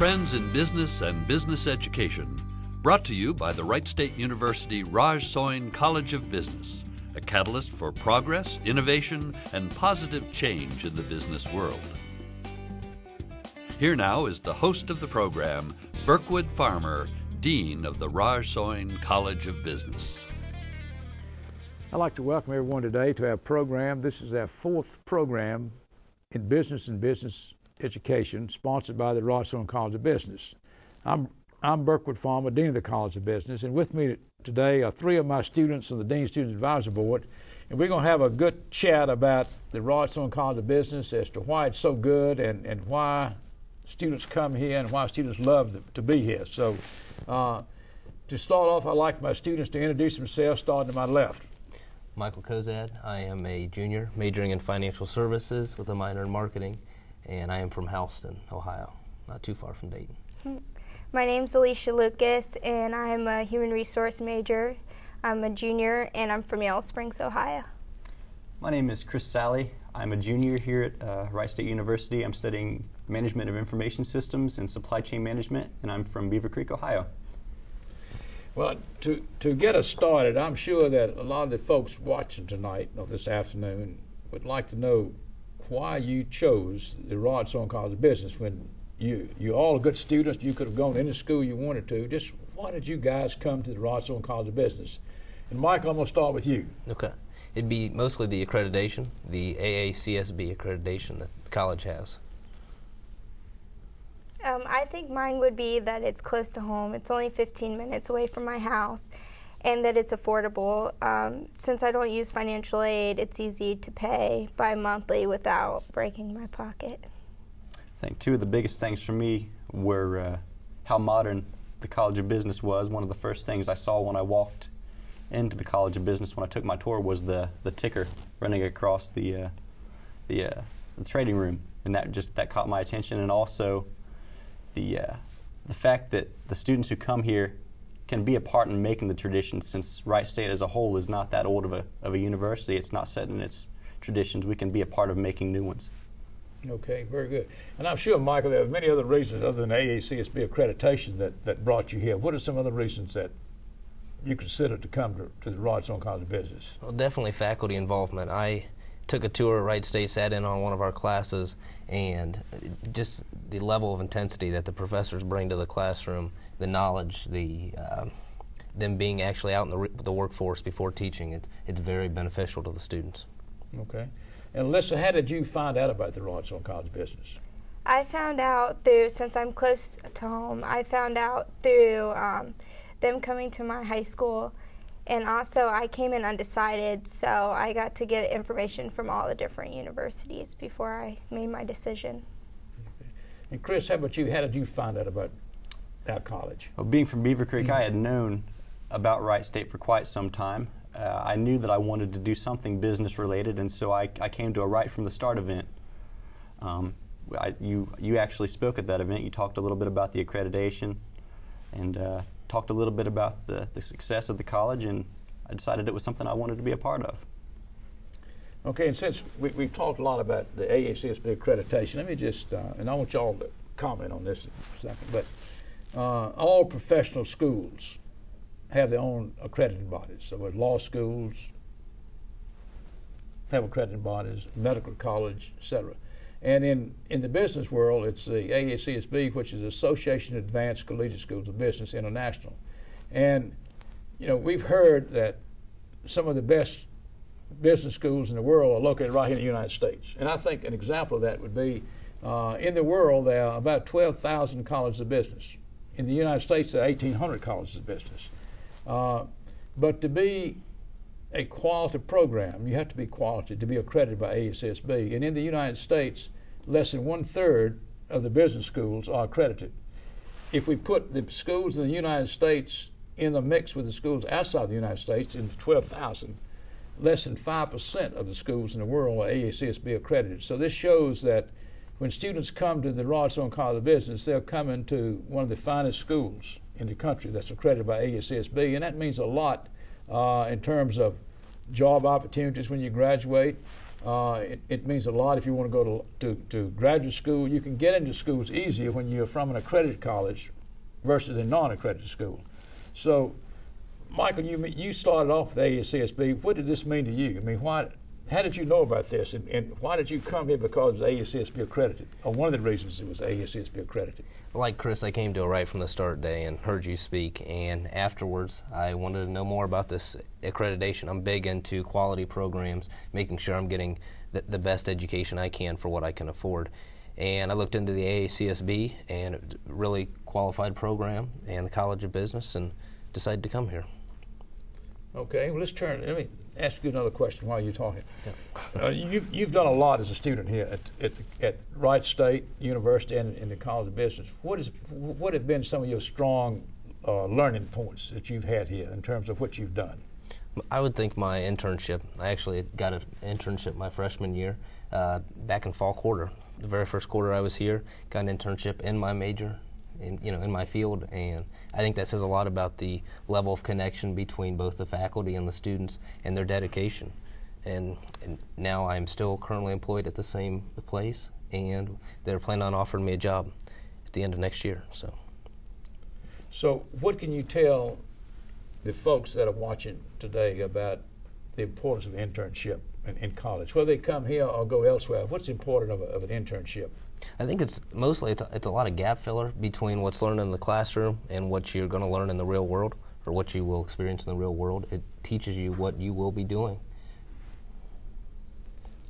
Trends in Business and Business Education, brought to you by the Wright State University Soin College of Business, a catalyst for progress, innovation, and positive change in the business world. Here now is the host of the program, Birkwood Farmer, Dean of the Soin College of Business. I'd like to welcome everyone today to our program. This is our fourth program in Business and Business Education, sponsored by the Soin College of Business. I'm Birkwood Farmer, Dean of the College of Business, and with me today are three of my students on the Dean Student Advisory Board, and we're going to have a good chat about the Soin College of Business as to why it's so good and why students come here and why students love to be here. So to start off, I'd like my students to introduce themselves, starting to my left. Michael Cozad. I am a junior majoring in financial services with a minor in marketing, and I am from Houston, Ohio, not too far from Dayton. My name's Alisha Lucas, and I'm a human resource major. I'm a junior, and I'm from Yellow Springs, Ohio. My name is Salley. I'm a junior here at Wright State University. I'm studying Management of Information Systems and Supply Chain Management, and I'm from Beaver Creek, Ohio. Well, to get us started, I'm sure that a lot of the folks watching tonight or this afternoon would like to know why you chose the Soin College of Business when you're all good students. You could have gone to any school you wanted to. Just why did you guys come to the Soin College of Business? And Michael, I'm going to start with you. Okay. It'd be mostly the accreditation, the AACSB accreditation that the college has. I think mine would be that it's close to home. It's only 15 minutes away from my house, and that it's affordable. Since I don't use financial aid, it's easy to pay bi-monthly without breaking my pocket. I think two of the biggest things for me were how modern the College of Business was. One of the first things I saw when I walked into the College of Business when I took my tour was the ticker running across the trading room, and that caught my attention. And also the fact that the students who come here can be a part in making the traditions, since Wright State as a whole is not that old of a university. It's not set in its traditions. We can be a part of making new ones. Okay, very good. And I'm sure, Michael, there are many other reasons other than AACSB accreditation that brought you here. What are some other reasons that you consider to come to the Soin College of Business? Well, definitely faculty involvement. I took a tour at Wright State, sat in on one of our classes, and just the level of intensity that the professors bring to the classroom, the knowledge, them being actually out in the workforce before teaching, it's very beneficial to the students. Okay. And Alisha, how did you find out about the Soin College of Business? I found out through, since I'm close to home, I found out through them coming to my high school. And also, I came in undecided, so I got to get information from all the different universities before I made my decision. Okay. And Chris, how about you? How did you find out about our college? Well, being from Beaver Creek, I had known about Wright State for quite some time. I knew that I wanted to do something business related, and so I came to a Right from the Start event. You actually spoke at that event. You talked a little bit about the accreditation, and talked a little bit about the success of the college, and I decided it was something I wanted to be a part of. Okay, and since we've talked a lot about the AACSB accreditation, let me just, and I want you all to comment on this in a second, but all professional schools have their own accredited bodies. So law schools have accredited bodies, medical college, etc. And in the business world, it's the AACSB, which is Association of Advanced Collegiate Schools of Business International. And, you know, we've heard that some of the best business schools in the world are located right here in the United States. And I think an example of that would be, in the world, there are about 12,000 colleges of business. In the United States, there are 1,800 colleges of business. But to be a quality program, you have to be quality to be accredited by AACSB. And in the United States, less than 1/3 of the business schools are accredited. If we put the schools in the United States in the mix with the schools outside the United States, into 12,000, less than 5% of the schools in the world are AACSB accredited. So this shows that when students come to the Soin College of Business, they're coming to one of the finest schools in the country that's accredited by AACSB, and that means a lot in terms of job opportunities when you graduate, It means a lot if you want to go to graduate school. You can get into schools easier when you're from an accredited college versus a non-accredited school. So, Michael, you started off with ASCSB. What did this mean to you? I mean, how did you know about this, and why did you come here because it was ASCSB accredited? Or one of the reasons it was ASCSB accredited? Like Chris, I came to it right from the start day and heard you speak, and afterwards I wanted to know more about this accreditation. I'm big into quality programs, making sure I'm getting the best education I can for what I can afford. And I looked into the AACSB, and it was a really qualified program, and the College of Business, and decided to come here. Okay, well, let me ask you another question while you're talking. Yeah. You've done a lot as a student here at Wright State University and in the College of Business. What have been some of your strong learning points that you've had here in terms of what you've done? I would think my internship. I actually got an internship my freshman year back in fall quarter. The very first quarter I was here, got an internship in my major, in my field, and I think that says a lot about the level of connection between both the faculty and the students and their dedication. And now I'm still currently employed at the same place, and they're planning on offering me a job at the end of next year. So what can you tell the folks that are watching today about the importance of internship in college, whether they come here or go elsewhere? What's important of an internship? I think it's a lot of gap filler between what's learned in the classroom and what you're going to learn in the real world, or what you will experience in the real world. It teaches you what you will be doing.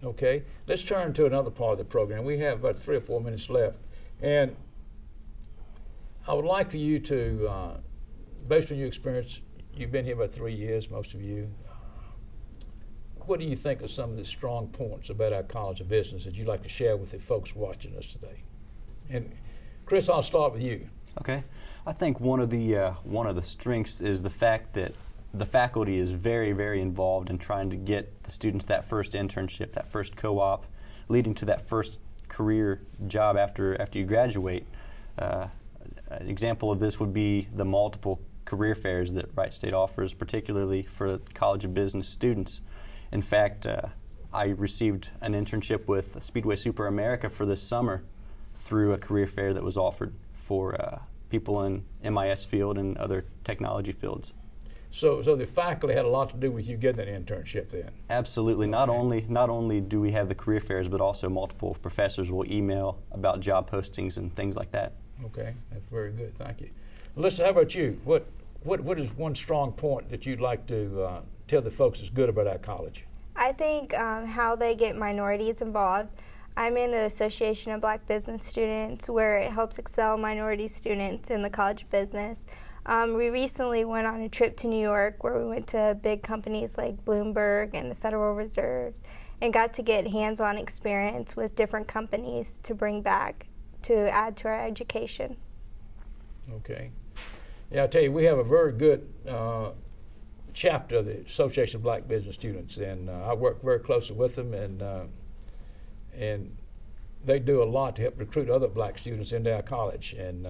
Okay, let's turn to another part of the program. We have about 3 or 4 minutes left, and I would like for you to, based on your experience, you've been here about 3 years, most of you. What do you think are some of the strong points about our College of Business that you'd like to share with the folks watching us today? And Chris, I'll start with you. Okay, I think one of the strengths is the fact that the faculty is very, very involved in trying to get the students that first internship, that first co-op, leading to that first career job after you graduate. An example of this would be the multiple career fairs that Wright State offers, particularly for College of Business students. In fact, I received an internship with Speedway Super America for this summer through a career fair that was offered for people in MIS field and other technology fields. So the faculty had a lot to do with you getting that internship then? Absolutely. Not only do we have the career fairs, but also multiple professors will email about job postings and things like that. Okay, that's very good. Thank you. Alyssa, how about you? What is one strong point that you'd like to tell the folks is good about our college? I think how they get minorities involved. I'm in the Association of Black Business Students, where it helps excel minority students in the College of Business. We recently went on a trip to New York where we went to big companies like Bloomberg and the Federal Reserve and got to get hands-on experience with different companies to bring back to add to our education. Okay. Yeah, I tell you, we have a very good chapter of the Association of Black Business Students, and I work very closely with them, and they do a lot to help recruit other black students into our college. And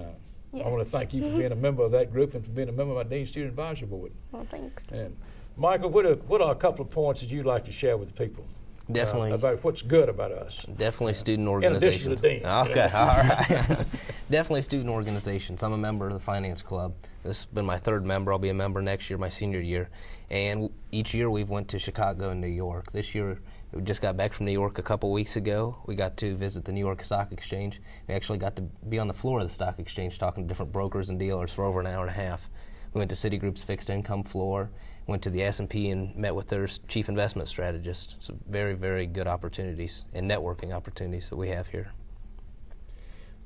yes. I want to thank you for being a member of that group and for being a member of our Dean Student Advisory Board. Well, thanks. And Michael, what are a couple of points that you'd like to share with people? Definitely. About what's good about us. Definitely student organizations. In addition to the dean. Okay, all right. Definitely student organizations. I'm a member of the Finance Club. This has been my 3rd member. I'll be a member next year, my senior year. And each year we've went to Chicago and New York. This year we just got back from New York a couple weeks ago. We got to visit the New York Stock Exchange. We actually got to be on the floor of the Stock Exchange talking to different brokers and dealers for over an hour and a half. We went to Citigroup's fixed income floor, went to the S&P and met with their chief investment strategist. So very, very good opportunities and networking opportunities that we have here.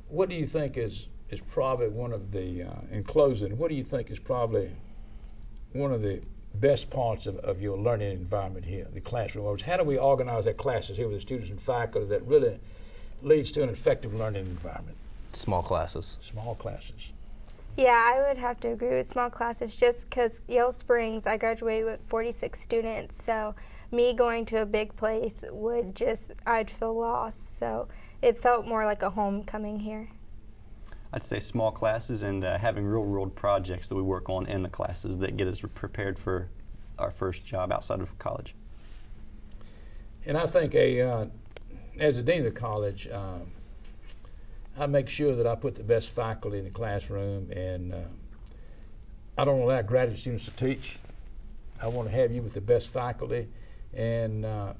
What do you think is probably one of the, in closing, what do you think is probably one of the best parts of your learning environment here, the classroom? How do we organize our classes here with the students and faculty that really leads to an effective learning environment? Small classes. Small classes. Yeah, I would have to agree with small classes just because Yale Springs, I graduated with 46 students, so me going to a big place I'd feel lost. So it felt more like a homecoming here. I'd say small classes and having real-world projects that we work on in the classes that get us prepared for our first job outside of college. And I think as a dean of the college, I make sure that I put the best faculty in the classroom, and I don't allow graduate students to teach. I want to have you with the best faculty, and that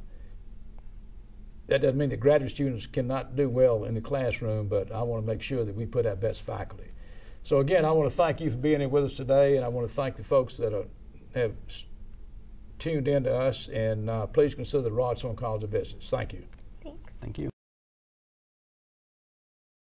doesn't mean that graduate students cannot do well in the classroom, but I want to make sure that we put our best faculty. So again, I want to thank you for being here with us today, and I want to thank the folks that have tuned in to us, and please consider the Soin College of Business. Thank you. Thanks. Thank you.